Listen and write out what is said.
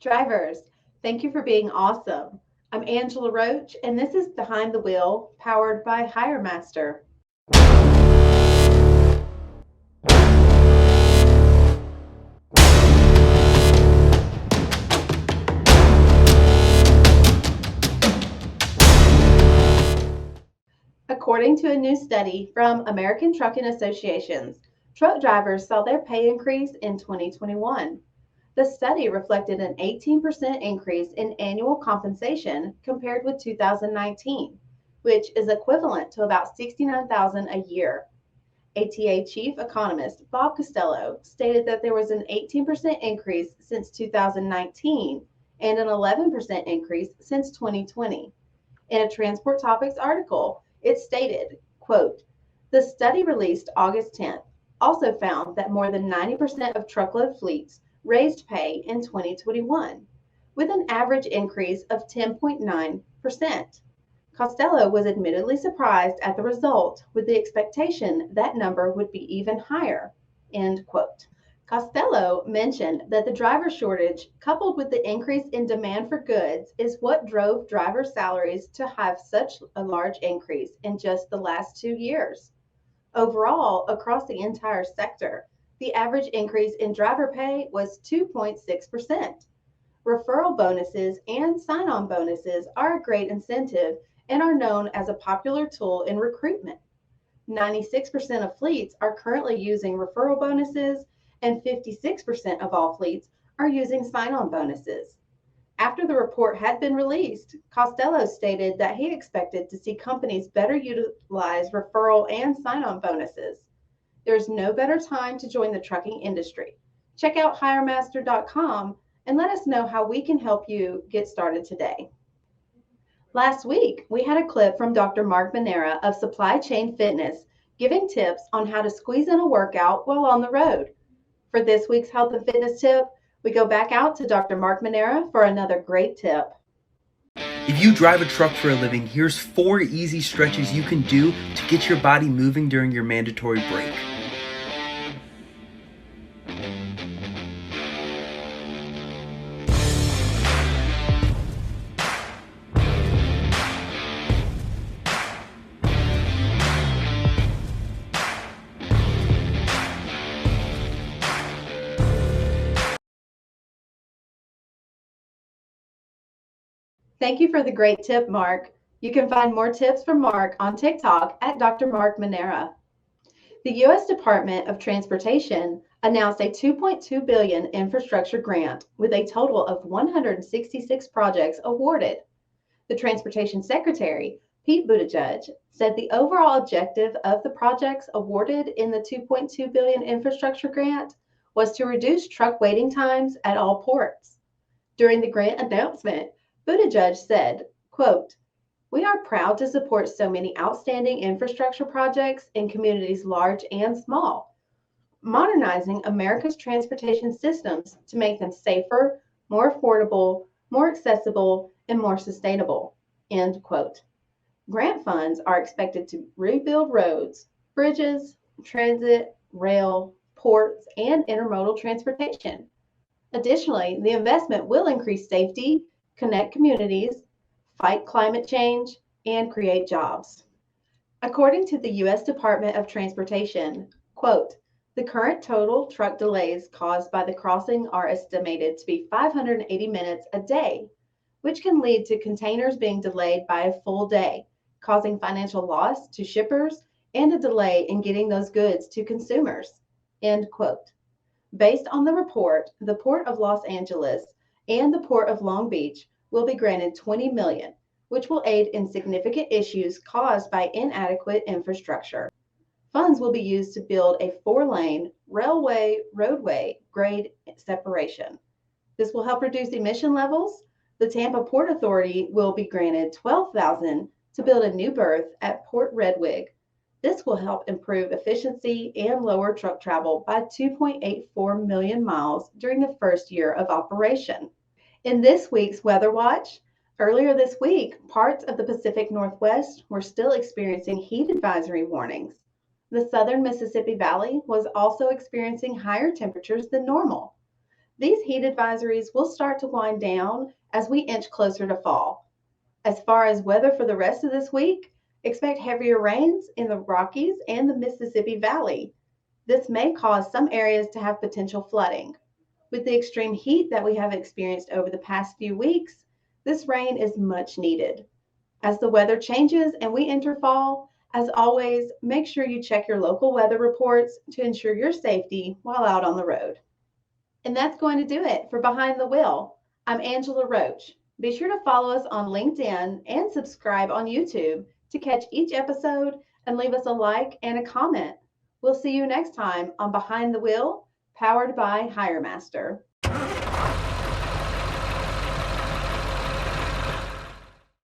Drivers, thank you for being awesome. I'm Angela Roach, and this is Behind the Wheel, powered by HireMaster. According to a new study from American Trucking Associations, truck drivers saw their pay increase in 2021. The study reflected an 18% increase in annual compensation compared with 2019, which is equivalent to about $69,000 a year. ATA chief economist Bob Costello stated that there was an 18% increase since 2019 and an 11% increase since 2020. In a Transport Topics article, it stated, quote, the study released August 10th also found that more than 90% of truckload fleets raised pay in 2021, with an average increase of 10.9%. Costello was admittedly surprised at the result, with the expectation that number would be even higher. End quote. Costello mentioned that the driver shortage, coupled with the increase in demand for goods, is what drove driver salaries to have such a large increase in just the last 2 years. Overall, across the entire sector, the average increase in driver pay was 2.6%. Referral bonuses and sign on bonuses are a great incentive and are known as a popular tool in recruitment. 96% of fleets are currently using referral bonuses, and 56% of all fleets are using sign on bonuses. After the report had been released, Costello stated that he expected to see companies better utilize referral and sign on bonuses. There's no better time to join the trucking industry. Check out hiremaster.com and let us know how we can help you get started today. Last week, we had a clip from Dr. Mark Manera of Supply Chain Fitness giving tips on how to squeeze in a workout while on the road. For this week's health and fitness tip, we go back out to Dr. Mark Manera for another great tip. If you drive a truck for a living, here's 4 easy stretches you can do to get your body moving during your mandatory break. Thank you for the great tip, Mark. You can find more tips from Mark on TikTok at Dr. Mark Manera. The U.S. Department of Transportation announced a $2.2 billion infrastructure grant with a total of 166 projects awarded. The Transportation Secretary, Pete Buttigieg, said the overall objective of the projects awarded in the $2.2 billion infrastructure grant was to reduce truck waiting times at all ports. During the grant announcement, Buttigieg said, quote, we are proud to support so many outstanding infrastructure projects in communities large and small, modernizing America's transportation systems to make them safer, more affordable, more accessible, and more sustainable, end quote. Grant funds are expected to rebuild roads, bridges, transit, rail, ports, and intermodal transportation. Additionally, the investment will increase safety, connect communities, fight climate change, and create jobs. According to the U.S. Department of Transportation, quote, the current total truck delays caused by the crossing are estimated to be 580 minutes a day, which can lead to containers being delayed by a full day, causing financial loss to shippers and a delay in getting those goods to consumers, end quote. Based on the report, the Port of Los Angeles and the Port of Long Beach will be granted $20 million, which will aid in significant issues caused by inadequate infrastructure. Funds will be used to build a 4-lane railway roadway grade separation. This will help reduce emission levels. The Tampa Port Authority will be granted $12,000 to build a new berth at Port Redwig. This will help improve efficiency and lower truck travel by 2.84 million miles during the first year of operation. In this week's Weather Watch, earlier this week, parts of the Pacific Northwest were still experiencing heat advisory warnings. The southern Mississippi Valley was also experiencing higher temperatures than normal. These heat advisories will start to wind down as we inch closer to fall. As far as weather for the rest of this week, expect heavier rains in the Rockies and the Mississippi Valley. This may cause some areas to have potential flooding. With the extreme heat that we have experienced over the past few weeks, this rain is much needed. As the weather changes and we enter fall, as always, make sure you check your local weather reports to ensure your safety while out on the road. And that's going to do it for Behind the Wheel. I'm Angela Roach. Be sure to follow us on LinkedIn and subscribe on YouTube to catch each episode and leave us a like and a comment. We'll see you next time on Behind the Wheel, powered by HireMaster.